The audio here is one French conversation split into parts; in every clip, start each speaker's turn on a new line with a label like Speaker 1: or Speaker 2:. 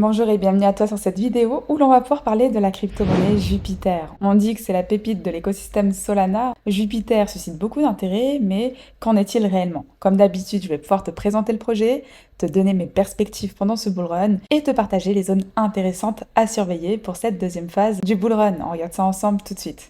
Speaker 1: Bonjour et bienvenue à toi sur cette vidéo où l'on va pouvoir parler de la crypto-monnaie Jupiter. On dit que c'est la pépite de l'écosystème Solana. Jupiter suscite beaucoup d'intérêt, mais qu'en est-il réellement? Comme d'habitude, je vais pouvoir te présenter le projet, te donner mes perspectives pendant ce bull run et te partager les zones intéressantes à surveiller pour cette deuxième phase du bull run. On regarde ça ensemble tout de suite.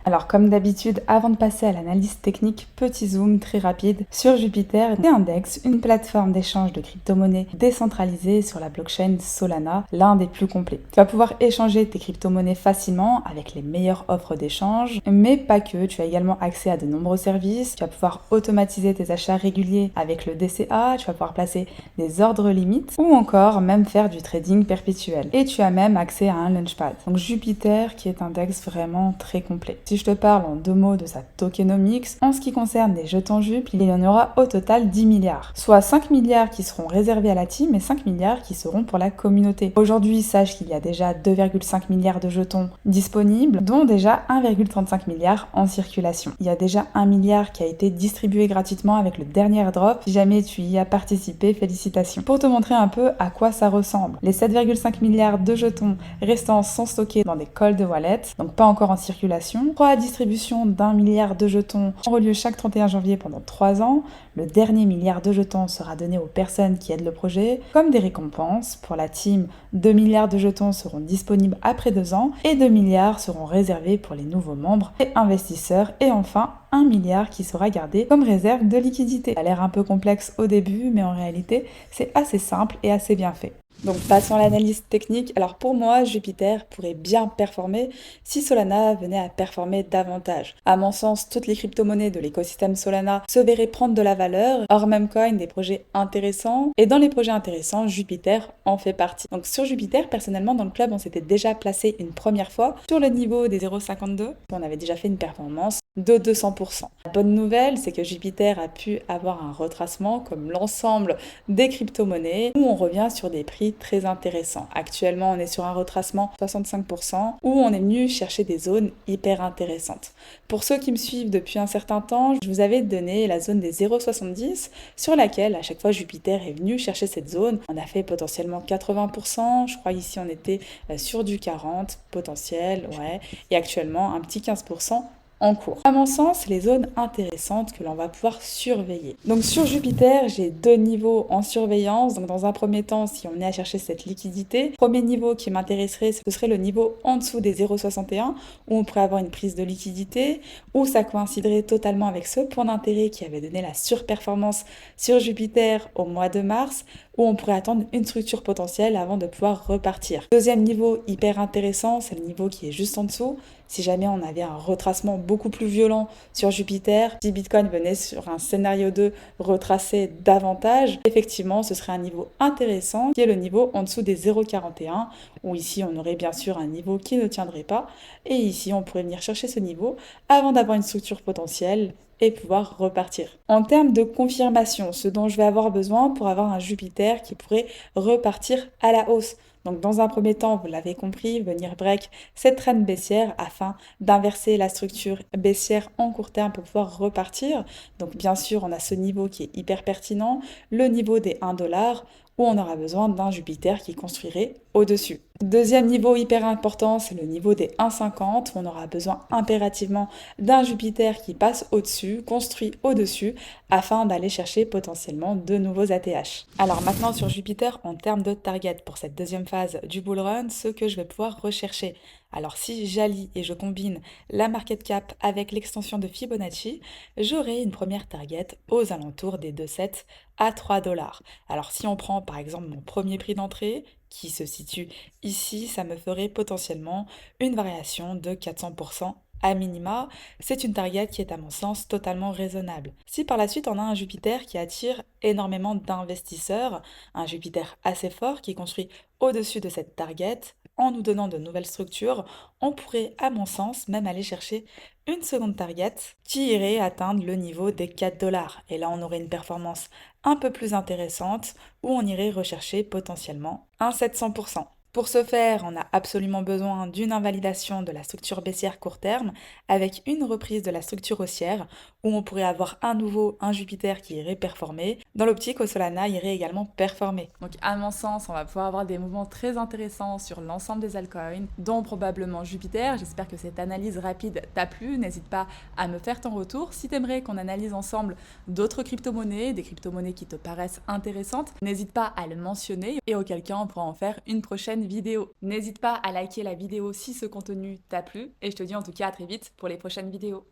Speaker 1: Alors comme d'habitude, avant de passer à l'analyse technique, petit zoom très rapide sur Jupiter et Index, une plateforme d'échange de crypto-monnaies décentralisée sur la blockchain Solana, l'un des plus complets. Tu vas pouvoir échanger tes crypto-monnaies facilement avec les meilleures offres d'échange, mais pas que, tu as également accès à de nombreux services, tu vas pouvoir automatiser tes achats réguliers avec le DCA, tu vas pouvoir placer des ordres limites ou encore même faire du trading perpétuel. Et tu as même accès à un launchpad. Donc Jupiter qui est un DEX vraiment très complet. Si je te parle en deux mots de sa tokenomics, en ce qui concerne les jetons Jup, il y en aura au total 10 milliards. Soit 5 milliards qui seront réservés à la team et 5 milliards qui seront pour la communauté. Aujourd'hui, sache qu'il y a déjà 2,5 milliards de jetons disponibles, dont déjà 1,35 milliard en circulation. Il y a déjà 1 milliard qui a été distribué gratuitement avec le dernier airdrop. Si jamais tu y as participé, félicitations. Pour te montrer un peu à quoi ça ressemble, les 7,5 milliards de jetons restants sont stockés dans des cold wallets, donc pas encore en circulation. La distribution d'1 milliard de jetons aura lieu chaque 31 janvier pendant 3 ans. Le dernier milliard de jetons sera donné aux personnes qui aident le projet, comme des récompenses. Pour la team, 2 milliards de jetons seront disponibles après 2 ans et 2 milliards seront réservés pour les nouveaux membres et investisseurs. Et enfin, 1 milliard qui sera gardé comme réserve de liquidité. Ça a l'air un peu complexe au début, mais en réalité, c'est assez simple et assez bien fait. Donc passons à l'analyse technique. Alors pour moi, Jupiter pourrait bien performer si Solana venait à performer davantage. À mon sens, toutes les crypto-monnaies de l'écosystème Solana se verraient prendre de la valeur, hors même coin des projets intéressants. Et dans les projets intéressants, Jupiter en fait partie. Donc sur Jupiter, personnellement, dans le club, on s'était déjà placé une première fois sur le niveau des 0,52. On avait déjà fait une performance de 200%. La bonne nouvelle, c'est que Jupiter a pu avoir un retracement comme l'ensemble des crypto-monnaies où on revient sur des prix très intéressants. Actuellement, on est sur un retracement 65% où on est venu chercher des zones hyper intéressantes. Pour ceux qui me suivent depuis un certain temps, je vous avais donné la zone des 0,70 sur laquelle à chaque fois Jupiter est venu chercher cette zone. On a fait potentiellement 80%, je crois ici on était sur du 40 potentiel, ouais, et actuellement un petit 15% en cours. À mon sens, les zones intéressantes que l'on va pouvoir surveiller. Donc sur Jupiter, j'ai deux niveaux en surveillance. Donc dans un premier temps, si on est à chercher cette liquidité, premier niveau qui m'intéresserait, ce serait le niveau en dessous des 0,61 où on pourrait avoir une prise de liquidité, où ça coïnciderait totalement avec ce point d'intérêt qui avait donné la surperformance sur Jupiter au mois de mars, où on pourrait attendre une structure potentielle avant de pouvoir repartir. Deuxième niveau hyper intéressant, c'est le niveau qui est juste en dessous. Si jamais on avait un retracement beaucoup plus violent sur Jupiter, si Bitcoin venait sur un scénario 2 retracé davantage, effectivement ce serait un niveau intéressant qui est le niveau en dessous des 0,41 où ici on aurait bien sûr un niveau qui ne tiendrait pas et ici on pourrait venir chercher ce niveau avant d'avoir une structure potentielle et pouvoir repartir. En termes de confirmation, ce dont je vais avoir besoin pour avoir un Jupiter qui pourrait repartir à la hausse. Donc dans un premier temps, vous l'avez compris, venir break cette trend baissière afin d'inverser la structure baissière en court terme pour pouvoir repartir. Donc bien sûr, on a ce niveau qui est hyper pertinent, le niveau des 1$ où on aura besoin d'un Jupiter qui construirait au-dessus. Deuxième niveau hyper important, c'est le niveau des 1,50 où on aura besoin impérativement d'un Jupiter qui passe au-dessus, construit au-dessus, afin d'aller chercher potentiellement de nouveaux ATH. Alors maintenant sur Jupiter, en termes de target pour cette deuxième phase du bull run, ce que je vais pouvoir rechercher. Alors si j'allie et je combine la market cap avec l'extension de Fibonacci, j'aurai une première target aux alentours des 2,7 à 3$. Alors si on prend par exemple mon premier prix d'entrée, qui se situe ici, ça me ferait potentiellement une variation de 400% à minima. C'est une target qui est à mon sens totalement raisonnable. Si par la suite on a un Jupiter qui attire énormément d'investisseurs, un Jupiter assez fort qui construit au-dessus de cette target, en nous donnant de nouvelles structures, on pourrait à mon sens même aller chercher une seconde target qui irait atteindre le niveau des 4$. Et là on aurait une performance un peu plus intéressante où on irait rechercher potentiellement un 700%. Pour ce faire, on a absolument besoin d'une invalidation de la structure baissière court terme avec une reprise de la structure haussière où on pourrait avoir à nouveau un Jupiter qui irait performer, dans l'optique où Solana irait également performer. Donc à mon sens, on va pouvoir avoir des mouvements très intéressants sur l'ensemble des altcoins, dont probablement Jupiter. J'espère que cette analyse rapide t'a plu. N'hésite pas à me faire ton retour. Si t'aimerais qu'on analyse ensemble d'autres crypto-monnaies, des crypto-monnaies qui te paraissent intéressantes, n'hésite pas à le mentionner et auquel cas on pourra en faire une prochaine vidéo. N'hésite pas à liker la vidéo si ce contenu t'a plu et je te dis en tout cas à très vite pour les prochaines vidéos.